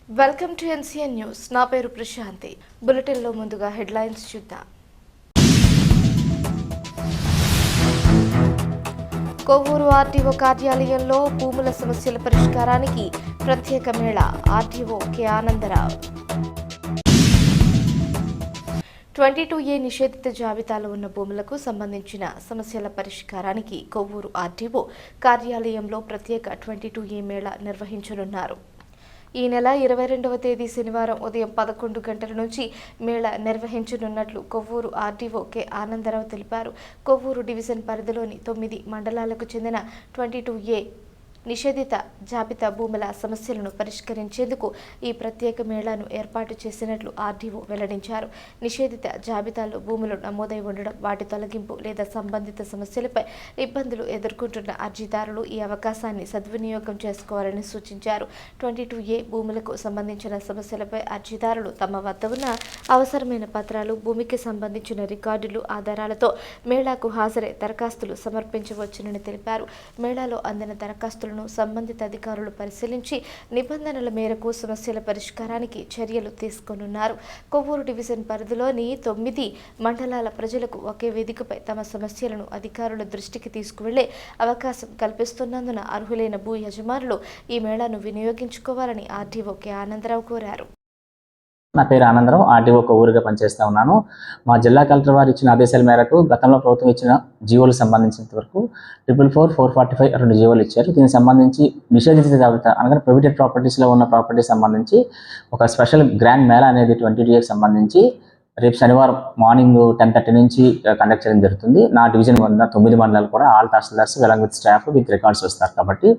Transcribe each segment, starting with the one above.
Welcome to NCN news. నా పేరు ప్రశాంతి. బులెటిన్లో ముందుగా హెడ్లైన్స్ చూద్దాం. కొవ్వూరు ఆర్టీఓ కార్యాలయంలో భూముల సమస్యల పరిష్కారానికి ప్రత్యేక Mela. RTO K Anandarao. 22A నిషేధిత జాబితాలో ఉన్న భూములకు సంబంధించిన సమస్యల పరిష్కారానికి కొవ్వూరు ఆర్టీఓ కార్యాలయంలో ప్రత్యేక 22A మేళా నిర్వహించనున్నారు. ఈ నెల 22వ తేదీ శనివారం ఉదయం 11 గంటల నుంచి మేళా నిర్వహించనున్నట్లు కొవ్వూరు ఆర్టీఓ కె ఆనందరావు తెలిపారు. కొవ్వూరు డివిజన్ పరిధిలోని 9 మండలాలకు చెందిన 22A నిషేధిత జాబితా భూముల సమస్యలను పరిష్కరించేందుకు ఈ ప్రత్యేక మేళాను ఏర్పాటు చేసినట్లు ఆర్డీఓ వెల్లడించారు. నిషేధిత జాబితాలో భూములు నమోదై ఉండడం, వాటి తొలగింపు లేదా సంబంధిత సమస్యలపై ఇబ్బందులు ఎదుర్కొంటున్న అర్జీదారులు ఈ అవకాశాన్ని సద్వినియోగం చేసుకోవాలని సూచించారు. 22A భూములకు సంబంధించిన సమస్యలపై అర్జీదారులు తమ వద్ద ఉన్న అవసరమైన పత్రాలు, భూమికి సంబంధించిన రికార్డులు ఆధారాలతో మేళాకు హాజరై దరఖాస్తులు సమర్పించవచ్చునని తెలిపారు. మేళాలో అందిన దరఖాస్తులు సంబంధిత అధికారులు పరిశీలించి నిబంధనల మేరకు సమస్యల పరిష్కారానికి చర్యలు తీసుకోనున్నారు. కొవ్వూరు డివిజన్ పరిధిలోని 9 మండలాల ప్రజలకు ఒకే వేదికపై తమ సమస్యలను అధికారుల దృష్టికి తీసుకువెళ్లే అవకాశం కల్పిస్తున్నందున అర్హులైన భూ యజమానులు ఈ మేళాను వినియోగించుకోవాలని ఆర్డీఓ కె ఆనందరావు కోరారు. నా పేరు ఆనందరావు, ఆర్టీఓ కొవ్వూరుగా పనిచేస్తూ ఉన్నాను. మా జిల్లా కలెక్టర్ వారు ఇచ్చిన ఆదేశాల మేరకు గతంలో ప్రభుత్వం ఇచ్చిన జీవోలకు సంబంధించినంత వరకు 444, 445 రెండు జీవోలు ఇచ్చారు. దీనికి సంబంధించి నిషేధిత జాబితా అనగా ప్రొహిబిటెడ్ ప్రాపర్టీస్లో ఉన్న ప్రాపర్టీస్ సంబంధించి ఒక స్పెషల్ గ్రాండ్ మేళా అనేది 22Aకి సంబంధించి రేపు శనివారం మార్నింగ్ 10:30 నుంచి కండక్ట్ చేయడం జరుగుతుంది. నా డివిజన్ ఉన్న 9 మండలాలు కూడా all tahsildars along with staff with records వస్తారు. కాబట్టి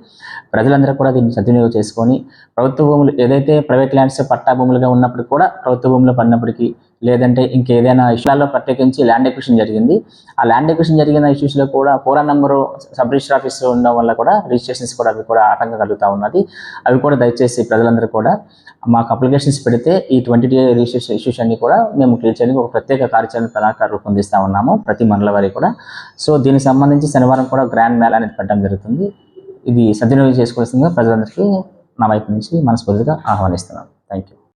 ప్రజలందరూ కూడా దీన్ని సద్వినియోగం చేసుకొని ప్రభుత్వ భూములు ఏదైతే ప్రైవేట్ ల్యాండ్స్ పట్టా భూములుగా ఉన్నప్పటికీ కూడా ప్రభుత్వ భూములు పడినప్పటికీ లేదంటే ఇంకేదైనా ఇష్యూలలో ప్రత్యేకించి ల్యాండ్ ఎక్విజిషన్ జరిగింది. ఆ ల్యాండ్ ఎక్విజిషన్ జరిగిన ఇష్యూస్లో కూడా 4 నెంబరు సబ్ రిజిస్టర్ ఆఫీస్ ఉండడం వల్ల కూడా రిజిస్ట్రేషన్స్ కూడా అవి కూడా ఆటంకం కలుగుతూ ఉన్నది. అవి కూడా దయచేసి ప్రజలందరూ కూడా మాకు అప్లికేషన్స్ పెడితే ఈ 22A రిజిస్ట్రేషన్ ఇష్యూస్ అన్ని కూడా మేము క్లియర్ చేయడానికి ఒక ప్రత్యేక కార్యాచరణ ప్రణాళిక రూపొందిస్తూ ఉన్నాము ప్రతి మండల వారికి కూడా. సో దీనికి సంబంధించి శనివారం కూడా గ్రాండ్ మేళా అనేది పెట్టడం జరుగుతుంది. ఇది సద్వినియోగం చేసుకోవాల్సిందిగా ప్రజలందరికీ నా వైపు నుంచి మనస్ఫూర్తిగా ఆహ్వానిస్తున్నాను. Thank you.